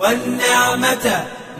والنعمة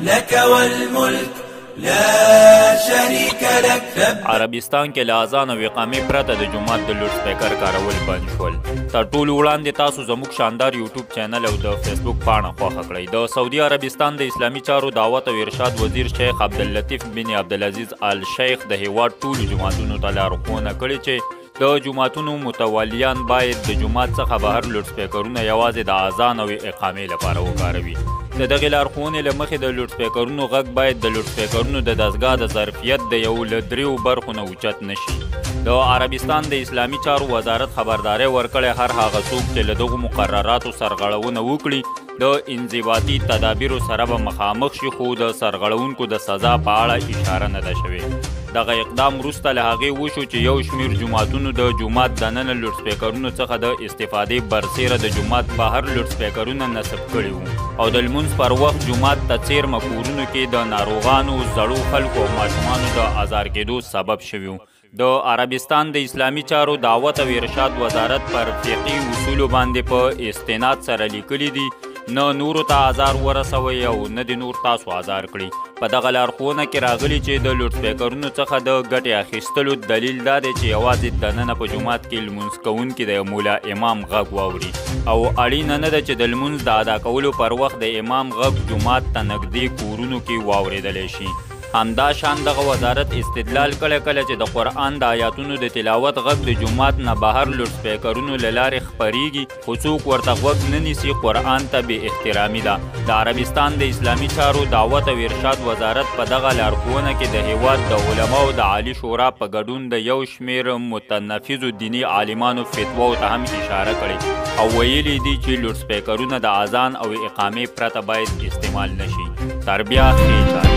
لك والملك لا شريك لك. عربستان کې له اذان او اقامې پرته د جومات د لوډ سپیکر کارول بند شول. تر ټولو وړاندې تاسو زموږ شاندار یوټیوب چینل او د فیسبوک پاڼه خوښه کړئ. د سعودي عربستان د اسلامي چارو دعوت او ارشاد وزیر شیخ عبداللطیف بن عبدالعزیز آل شیخ د هیواد ټولو جوماتونو ته لارښوونه کړې چې د جوماتونو متولیان باید د جومات څخه بهر لوډ سپیکرونه یوازې د اذان او اقامې لپاره وکاروي. د دغې لارښوونې له مخې د لوډ سپیکرونو غږ باید د لوډ سپیکرونو د دستګاه د ظرفیت د یو له دریو برخو نه اوچت نشي. د عربستان د اسلامي چارو وزارت خبرداری ورکړی هر هغه څوک چې له دغو مقرراتو سرغړونه وکړي د انضباطي تدابیرو سره به مخامخ شي، خو د سرغړونکو د سزا په اړه اشاره نه ده شوې. دغه اقدام وروسته له هغې وشو چې یو شمېر جوماتونو د جومات دننه لوډ سپیکرونو څخه د استفادې برسیره د جومات بهر لوډ سپیکرونه نصب کړي وو او د لمونځ پر وخت جومات ته څیرمه کورونو کې د ناروغانو، زړو خلکو او ماشومانو د ازار کېدو سبب شوي وو. د عربستان د اسلامي چارو دعوت او ارشاد وزارت پر فقهي اصولو باندې په استناد سره لیکلي دي نه نورو ته ازار ورسوئ او نه د نور تاسو ازار کړي. په دغه لارښوونه کې راغلي چې د لوډ سپیکرونو څخه د ګټې اخیستلو دلیل دا دی چې یوازې دننه په جومات کې لمونځ کوونکي د مولا امام غږ واوري او اړینه نه ده چې د لمونځ د ادا کولو پر وخت د امام غږ جومات ته نږدې کورونو کې واورېدلی شي. همدا شان دغه وزارت استدلال کړی کله چې د قرآن د آیاتونو د تلاوت غږ د جومات نه بهر لوډ سپیکرونو له لارې خپریږي، خو څوک ورته غوږ نه نیسي، قرآن ته بې احترامي ده. د عربستان د اسلامي چارو دعوت او ارشاد وزارت په دغه لارښوونه کې د هیواد د علماو د عالي شورا په ګډون د یو شمېر متنفذو دیني عالمانو فتواو ته هم اشاره کړې او ویلي دي چې لوډ سپیکرونه د اذان او اقامې پرته باید استعمال نشي. تر بیا ښې چارې.